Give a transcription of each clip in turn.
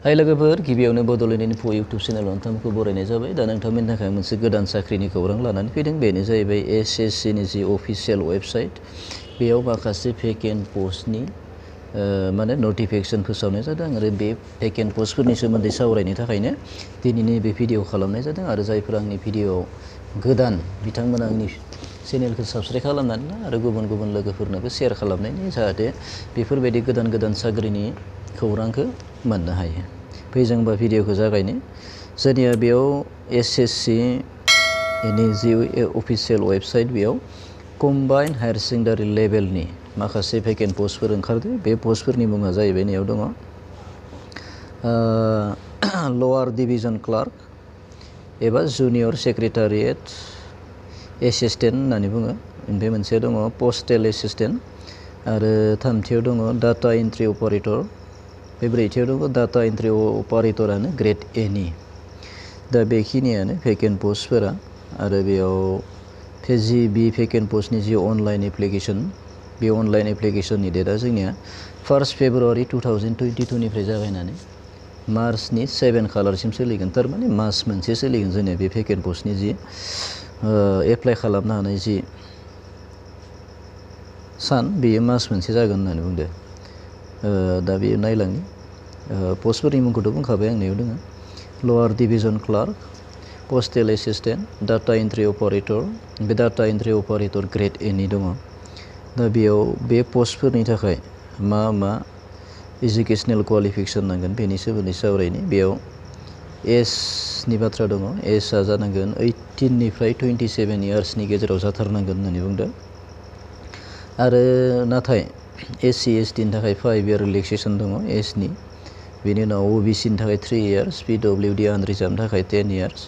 हाय लोगोफोर गिबियावनो बड'लेण्ड इनफो इउटुब चेनेल नोंथांमोनखौ बरायनाय जाबाय दा नोंथांमोननि थाखाय मोनसे गोदान साख्रिनि खौरां लानानै फैदों बेनो जाहैबाय एसएससि नि जि अफिशियेल वेबसाइट बेयाव माखासे भेकेन्ट पस्टनि माने नटिफिकेसन फोसावनाय जादों आरो बे भेकेन्ट पस्टफोरनि सोमोन्दै सावरायनो थाखायनो दिनैनि बे भिडिअ खालामनाय जादों आरो जायफोर आंनि भिडिअ गोदान बिथांमोना आंनि चेनेलखौ साबस्क्राइब खालामनानै ला आरो गुबुन गुबुन लोगोफोरनोबो शेयार खालामनायनि जाहाथे बेफोरबायदि गोदान गोदान साख्रिनि खौरांखौ मोननो हायो। फै जोंबा भिडिअखौ जागायनो जोंनिया बेयाव एसएससि नि जि अफिशियेल वेबसाइट बेयाव कम्बाइन हायार सेकेन्डारि लेभेलनि माखासे भेकेन्ट पस्टफोर ओंखारदो बे पस्टफोरनि मुङा जाहैबाय नैयाव दङ लवार डिभिजन क्लार्क एबा जुनियर सेक्रेटारियेट एसिस्टेन्ट होननानै बुङो ओमफ्राय मोनसेया दङ पस्टेल एसिस्टेन्ट आरो थामथियाव दङ डाटा एन्ट्रि अपारेटर बे ब्रैथियाव दङ डाटा एन्ट्रि अपारेटरानो ग्रेड ए नि दा बेखिनियानो भेकेन्ट पस्टफोरा आरो बेयाव बि भेकेन्ट पस्टनि जि अनलाइन एप्लिकेसन बे अनलाइन एप्लिकेसननि डेटआ जोंनिया 1 फेब्रुवारि 2022 निफ्राय जागायनानै मार्चनि 7 खालारसिम सोलिगोन थारमाने मास मोनसे सोलिगोन जोंनिया बे भेकेन्ट पस्टनि जि एप्लाइ खालामनो हानाय जि सान बेयो मास मोनसे जागोन होननानै बुंदो दा बेयो नायलांनि पस्टफोरनि मुंखौथ' बुंखाबाय आंनियाव दङ lower division clerk postal assistant data entry operator बे data entry operator grade A नि दङ दा बेयाव बे पस्टफोरनि थाखाय मा मा एजुकेसनेल क्वालिफिकेसन नांगोन बेनि सोमोन्दै सावरायनि बेयाव एजनि बाथ्रा दङ एजआ जानांगोन 18 निफ्राय 27 इयार्सनि गेजेराव जाथारनांगोन होननानै बुंदों आरो नाथाय एससि एसटिनि थाखाय 5 इयार रिलेक्सेसन दङ एजनि बेनि उनाव अबिसिनि थाखाय 3 इयार्स पिडब्लिउडि आनरिजार्भनि थाखाय 10 इयार्स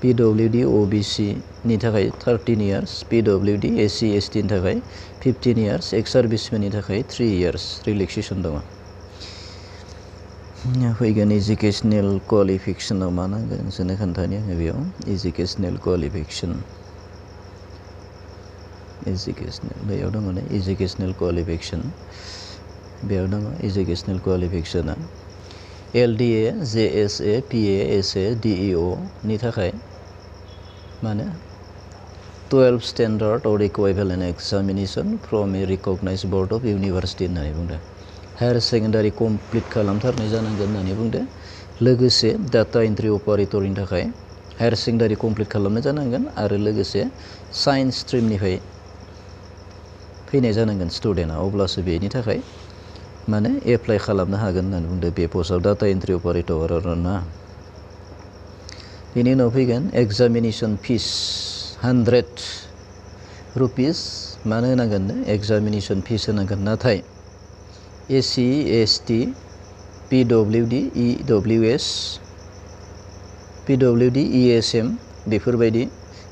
पिडब्लिउडि अबिसिनि थाखाय 13 इयार्स पिडब्लिउडि एससि एसटिनि थाखाय 15 इयार्स एक्स सार्भिसमेननि थाखाय 3 इयार्स रिलेक्सेसन दङ फैगोन एजुकेसनेल क्वालिफिकेसनाव मा नांगोन जोंनो खोन्थानि आङो बेयाव एजुकेसनेल क्वालिफिकेसन बेयाव दङ नै एजुकेसनेल क्वालिफिकेसन बेयाव दङ एजुकेसनेल क्वालिफिकेसना एलडिए जेएसए पिए एसए डिइअ नि थाखाय माने 12 standard or equivalent examination from a recognised board of university होननानै बुंदों हायार सेकेन्डारि कमप्लिट खालामथारनाय जानांगोन होननानै बुंदों लोगोसे डाटा एन्ट्रि अपारेटरनि थाखाय हायार सेकेन्डारि कमप्लिट खालामनाय जानांगोन आरो लोगोसे साइन्स स्ट्रिमनिफ्राय फैनाय जानांगोन स्टुडेन्टआ अब्लासो बेनि थाखाय माने एप्लाइ खालामनो हागोन होननानै बुंदों बे पस्टआव डाटा एन्ट्रि अपारेटर ना बेनि उनाव फैगोन एग्जामिनेसन फिस 100 रुपिस मानो होनांगोन एग्जामिनेसन फिस होनांगोन नाथाय एससि एसटि पिडब्लिउडि इडब्लिउएस पिडब्लिउडि इएसएम बेफोरबायदि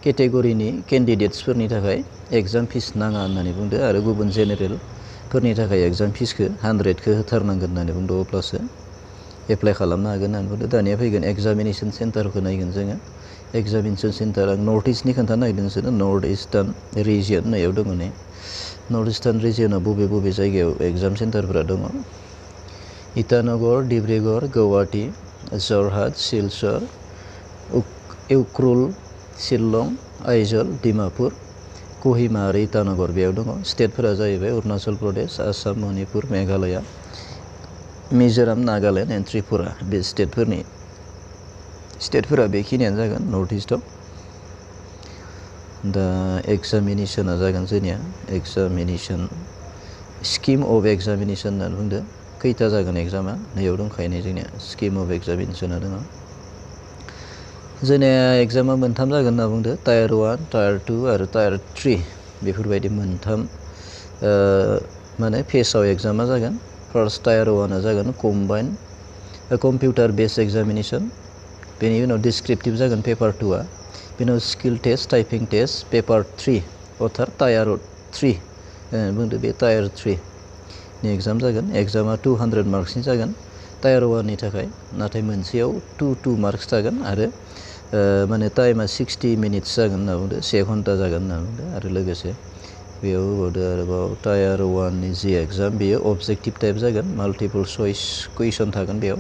केटेगरिनि केन्डिडेट्सफोरनि थाखाय एग्जाम फिस नाङा होननानै बुंदो आरो गुबुन जेनेरेलफोरनि थाखाय एग्जाम फिसखौ 100खौ होथारनांगोन होननानै बुंदो अब्लासो एप्लाइ खालामनो हागोन होननानै बुंदो दानिया फैगोन एग्जामिनेसन सेन्टारखौ नायगोन जोङो एग्जामिनेसन सेन्टार आं नर्थ इस्टनि खोन्थानो नागिरदों जोङो नर्थ इस्टार्न रिजियन नैयाव दङ नै नर्थ इस्टार्न रिजियनाव बबे बबे जायगायाव एग्जाम सेन्टारफोरा दङ इटानगर डिब्रुगड़ गुवाहाटी जरहाट सिलचर उख्रुल शिलं आइजल डिमापुर कहिमा आरो इटानगर बेयाव दङ स्टेटफोरा जाहैबाय अरुणाचल प्रदेश आसाम मणिपुर मेघालया मिजोराम नागालेण्ड एन्ड त्रिपुरा बे स्टेटफोरा बेखिनियानो जागोन नर्थ इस्टआव दा एग्जामिनेसना जागोन जोंनिया एग्जामिनेसन स्किम अफ एग्जामिनेसन होननानै बुंदो खैथा जागोन एग्जामा नैयाव दंखायो जोंनिया स्किम अफ एग्जामिनेसना दङ जोंनिया एग्जामा मोनथाम जागोन होनना बुंदो टायार 1 टायार 2 आरो टायार 3 बेफोरबायदि मोनथाम माने फेसाव एग्जामा जागोन फार्स्ट टायार 1आ जागोन कम्बाइन कम्पिउटार बेस्ड एग्जामिनेसन बेनि उनाव डिसक्रिप्टिभ जागोन पेपार 2आ बेनि उनाव skill test typing test paper 3 अर्थात टायार 3 बुंदो बे टायार 3 नि एग्जाम जागोन एग्जामा 200 मार्क्सनि जागोन टायार 1 नि थाखाय नाथाय मोनसेयाव 2 मार्क्स थागोन आरो माने टाइमा 60 मिनिट्स जागोन होनना बुंदो 1 घन्टा जागोन होनना बुंदो आरो लोगोसे बेयाव होबावदो आरोबाव टायार 1 नि जि एग्जाम बेयो अबजेक्टिभ टाइप जागोन माल्टिपल चइस कुइसन थागोन बेयाव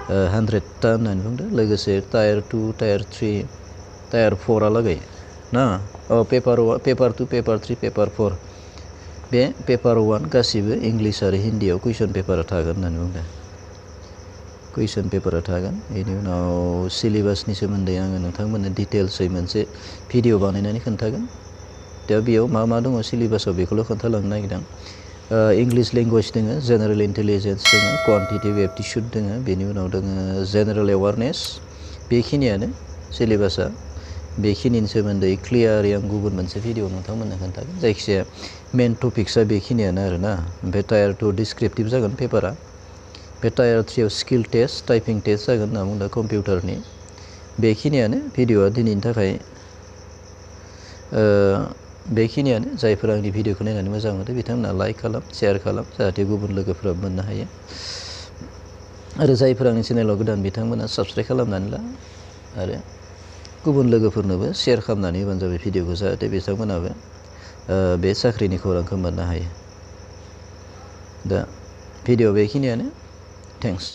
100टा होननानै बुंदो लोगोसे टायार 2 टायार 3 टायार 4 लागै ना पेपार 2 पेपार 3 पेपार 4 बे पेपार 1 गासिबो इंलिश आरो हिन्दीयाव कुइसन पेपारा थागोन होननानै बुंदो कुइसन पेपारा थागोन बेनि उनाव सिलेबासनि सोमोन्दै आङो नोंथांमोननो डिटेल्सै मोनसे भिडिअ बानायनानै खोन्थागोन दा बेयाव मा मा दङ सिलेबासाव बेखौल' खोन्थालांनो नागिरदों इंलिश लेंगुवेज दोङो जेनेरेल इन्टेलिजेन्स दोङो क्वान्टिटिभ एप्टिट्युड दोङो बेनि उनाव दोङो जेनेरेल एवारनेस बेखिनियानो सिलेबासा बेखिनिनि सोमोन्दै क्लियारै आं गुबुन मोनसे भिडिअ नोंथांमोननो खोन्थागोन जायखिजाया मेन टपिक्सआ बेखिनियानो आरोना ओमफ्राय टायार 2 डिसक्रिप्टिभ जागोन पेपारा बे टायार 3 आव स्किल टेस्ट टाइपिं टेस्ट जागोन होनना बुंदों कम्पिउटारनि बेखिनियानो भिडिअआ दिनैनि थाखाय बेखिनियानो जायफोर आंनि भिडिअखौ नायनानै मोजां मोनो बिथांमोना लाइक खालाम शेयार खालाम जाहाथे गुबुन लोगोफोरा मोननो हायो आरो जायफोर आंनि चेनेलाव गोदान बिथांमोना साबस्क्राइब खालामनानै ला आरो गुबुन लोगोफोरनोबो शेयार खालामनानै होबानो जाबाय भिडिअखौ जाहाथे बिथांमोनाबो बे साख्रिनि खौरांखौ मोननो हायो दा भिडिअ बेखिनियानो थेंक्स